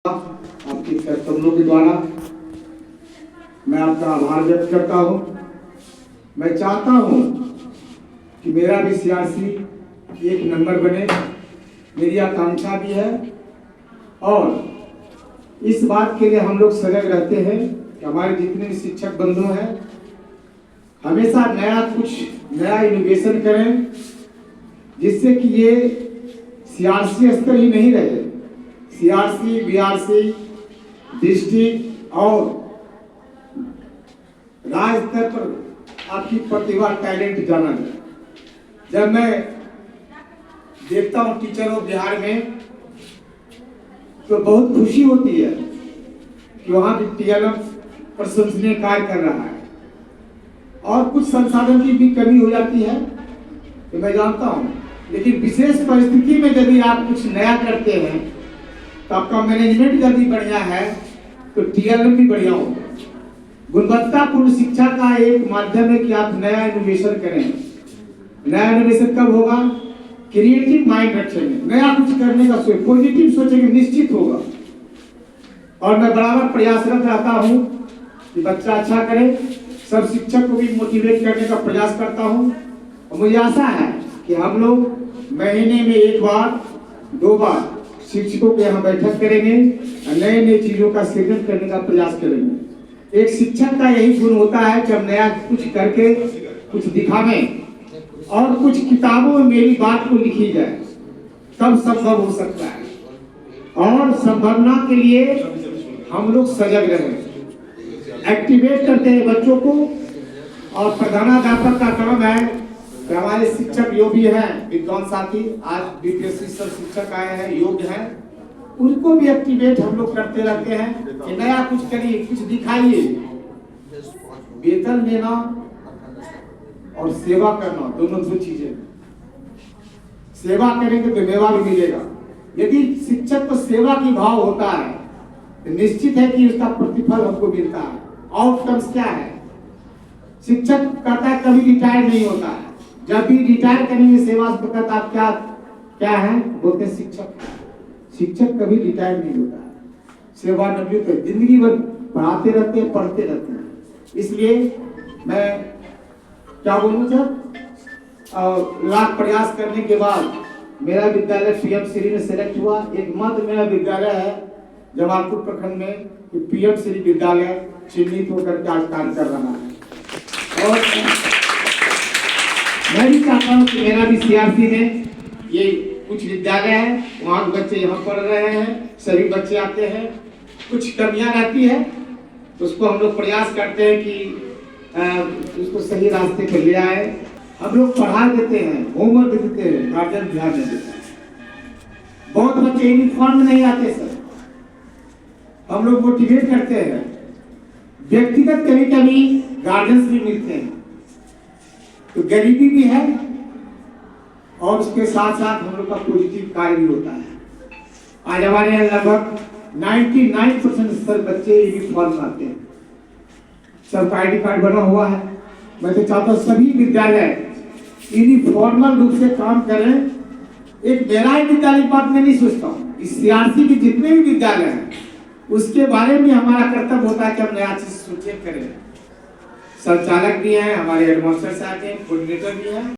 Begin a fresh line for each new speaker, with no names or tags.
आपके कर्तव्यों के द्वारा मैं आपका आभार व्यक्त करता हूं। मैं चाहता हूं कि मेरा भी सीआरसी एक नंबर बने, मेरी आकांक्षा भी है। और इस बात के लिए हम लोग सजग रहते हैं कि हमारे जितने भी शिक्षक बंधु हैं हमेशा नया इनोवेशन करें, जिससे कि ये सीआरसी स्तर ही नहीं रहे, सीआरसी, बीआरसी, डिस्ट्रिक्ट और राज्य स्तर पर आपकी प्रतिभा, टैलेंट जाना जाए। जब मैं देखता हूँ टीचरों बिहार में तो बहुत खुशी होती है कि वहाँ भी टीएलएम प्रशंसनीय कार्य कर रहा है। और कुछ संसाधन की भी कमी हो जाती है तो मैं जानता हूँ, लेकिन विशेष परिस्थिति में यदि आप कुछ नया करते हैं तो आपका मैनेजमेंट यदि बढ़िया है तो टीएलएम भी बढ़िया होगा। गुणवत्तापूर्ण शिक्षा का एक माध्यम है कि आप नया इनोवेशन करें। नया इनोवेशन कब होगा? क्रिएटिव माइंड रखेंगे, नया कुछ करने का पॉजिटिव सोचेंगे, निश्चित होगा। और मैं बराबर प्रयासरत रहता हूँ कि बच्चा अच्छा करे, सब शिक्षक को भी मोटिवेट करने का प्रयास करता हूँ। और मुझे आशा है कि हम लोग महीने में एक बार, 2 बार शिक्षकों के यहाँ बैठक करेंगे और नए नए चीजों का सृजन करने का प्रयास करेंगे। एक शिक्षक का यही गुण होता है कि हम नया कुछ करके कुछ दिखावें और कुछ किताबों में मेरी बात को लिखी जाए, तब संभव हो सकता है। और संभावना के लिए हम लोग सजग रहें, एक्टिवेट करते हैं बच्चों को। और प्रधानाध्यापक का काम है कि हमारे शिक्षक जो भी हैं, विद्वान साथी, आज बीपीएससी सर शिक्षक आए हैं, योग्य हैं, उनको भी एक्टिवेट हम लोग करते रहते हैं कि नया कुछ करिए, कुछ दिखाइए। वेतन देना और सेवा करना दोनों 2 चीजें। सेवा करेंगे तो मेवा भी मिलेगा। यदि शिक्षक को सेवा की भाव होता है तो निश्चित है कि उसका प्रतिफल हमको मिलता है। आउटकम्स क्या है? शिक्षक कहता है कभी रिटायर नहीं होता है। जब भी रिटायर करेंगे सेवा से कहता आप क्या है बोलते शिक्षक कभी रिटायर नहीं होता है। सेवानिवृत्त है, जिंदगी भर पढ़ाते रहते हैं, पढ़ते रहते हैं। इसलिए मैं क्या बोलूं सर, और लाख प्रयास करने के बाद मेरा विद्यालय पीएम श्री में सेलेक्ट हुआ। एकमात्र मेरा विद्यालय है जमालपुर प्रखंड में कि पीएम श्री विद्यालय चिन्हित होकर के आज कार्य कर रहा है। और मैं भी चाहता हूँ कि मेरा भी सीआरसी में ये कुछ विद्यालय है, वहाँ के बच्चे यहाँ पढ़ रहे हैं, सभी बच्चे आते हैं। कुछ कमियां रहती है तो उसको हम लोग प्रयास करते हैं कि उसको सही रास्ते पर ले आए। हम लोग पढ़ा देते हैं, होमवर्क देते हैं, गार्जियन ध्यान नहीं देते। बहुत बच्चे यूनिफॉर्म में नहीं आते सर, हम लोग मोटिवेट करते हैं। व्यक्तिगत कभी कभी गार्जियंस भी मिलते हैं तो गरीबी भी है और उसके साथ साथ हम लोग का पॉजिटिव कार्य भी होता है। आज हमारे यहाँ लगभग 99% सर बच्चे यूनिफॉर्म में आते हैं, सबका आईडी कार्ड बना हुआ है। मैं तो चाहता हूँ सभी विद्यालय यूनिफॉर्मल रूप से काम करें। एक मेरा ही विद्यालय की बात मैं नहीं सोचता हूँ, इस सीआरसी के जितने भी विद्यालय हैं उसके बारे में हमारा कर्तव्य होता है कि हम नया चीज सोचे करें। संचालक भी हैं, हमारे हेडमास्टर साहब हैं, कोऑर्डिनेटर भी हैं।